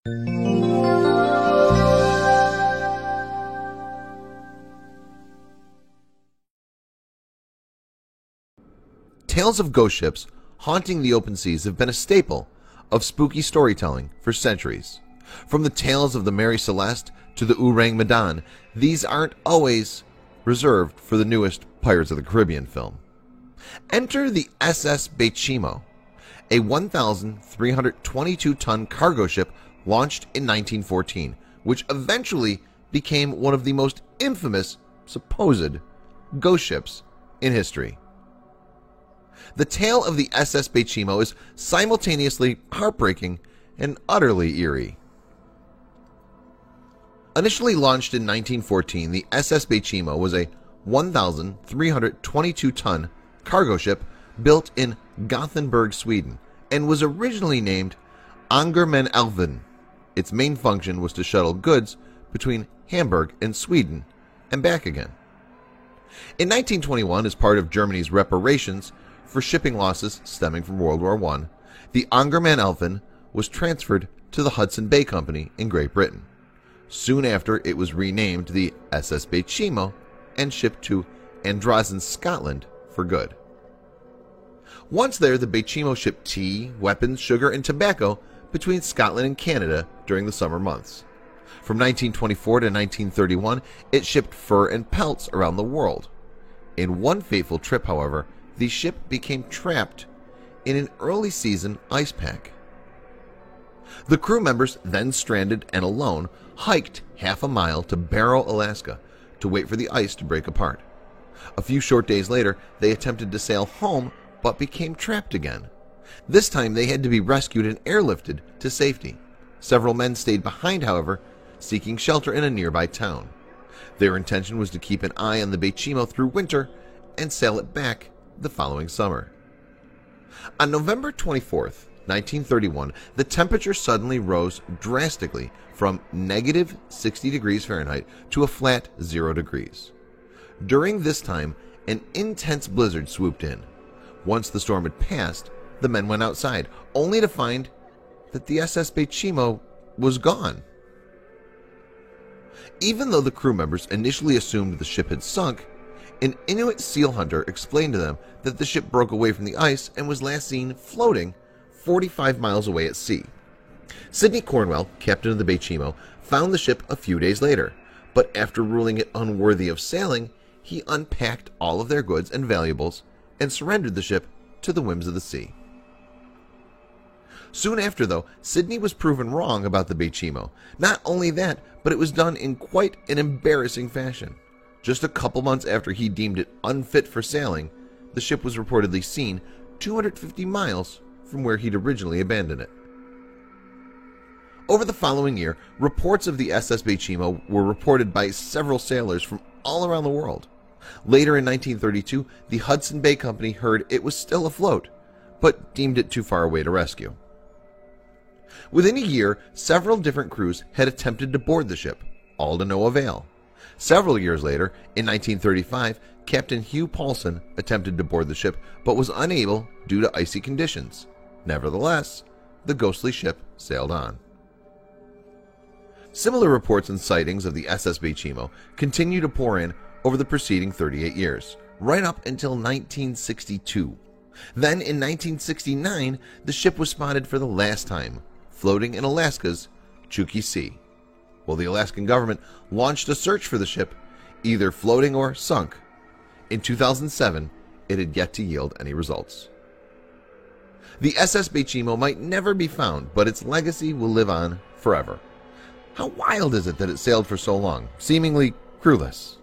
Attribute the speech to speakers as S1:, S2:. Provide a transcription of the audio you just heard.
S1: Tales of ghost ships haunting the open seas have been a staple of spooky storytelling for centuries. From the tales of the Mary Celeste to the Ourang Medan, these aren't always reserved for the newest Pirates of the Caribbean film. Enter the SS Bechimo, a 1,322-ton cargo ship launched in 1914, which eventually became one of the most infamous supposed ghost ships in history. The tale of the SS Bechimo is simultaneously heartbreaking and utterly eerie. Initially launched in 1914, the SS Bechimo was a 1,322-ton cargo ship built in Gothenburg, Sweden, and was originally named Angerman-Elven. Its main function was to shuttle goods between Hamburg and Sweden and back again. In 1921, as part of Germany's reparations for shipping losses stemming from World War I, the Angerman-Elven was transferred to the Hudson Bay Company in Great Britain. Soon after, it was renamed the SS Bechimo and shipped to Androssen, Scotland for good. Once there, the Bechimo shipped tea, weapons, sugar, and tobacco between Scotland and Canada during the summer months. From 1924 to 1931, it shipped fur and pelts around the world. In one fateful trip, however, the ship became trapped in an early season ice pack. The crew members, then stranded and alone, hiked half a mile to Barrow, Alaska, to wait for the ice to break apart. A few short days later, they attempted to sail home but became trapped again. This time they had to be rescued and airlifted to safety. Several men stayed behind, however, seeking shelter in a nearby town. Their intention was to keep an eye on the Bechimo through winter and sail it back the following summer. On November 24th, 1931, the temperature suddenly rose drastically from negative 60 degrees Fahrenheit to a flat 0 degrees. During this time, an intense blizzard swooped in. Once the storm had passed, the men went outside, only to find that the SS Bechimo was gone. Even though the crew members initially assumed the ship had sunk, an Inuit seal hunter explained to them that the ship broke away from the ice and was last seen floating 45 miles away at sea. Sidney Cornwell, captain of the Bechimo, found the ship a few days later, but after ruling it unworthy of sailing, he unpacked all of their goods and valuables and surrendered the ship to the whims of the sea. Soon after, though, Sidney was proven wrong about the Bechimo. Not only that, but it was done in quite an embarrassing fashion. Just a couple months after he deemed it unfit for sailing, the ship was reportedly seen 250 miles from where he'd originally abandoned it. Over the following year, reports of the SS Bechimo were reported by several sailors from all around the world. Later in 1932, the Hudson Bay Company heard it was still afloat, but deemed it too far away to rescue. Within a year, several different crews had attempted to board the ship, all to no avail. Several years later, in 1935, Captain Hugh Paulson attempted to board the ship, but was unable due to icy conditions. Nevertheless, the ghostly ship sailed on. Similar reports and sightings of the SS Bechimo continue to pour in over the preceding 38 years, right up until 1962. Then, in 1969, the ship was spotted for the last time, floating in Alaska's Chukchi Sea. Well, the Alaskan government launched a search for the ship, either floating or sunk. In 2007, it had yet to yield any results. The SS Bechimo might never be found, but its legacy will live on forever. How wild is it that it sailed for so long, seemingly crewless?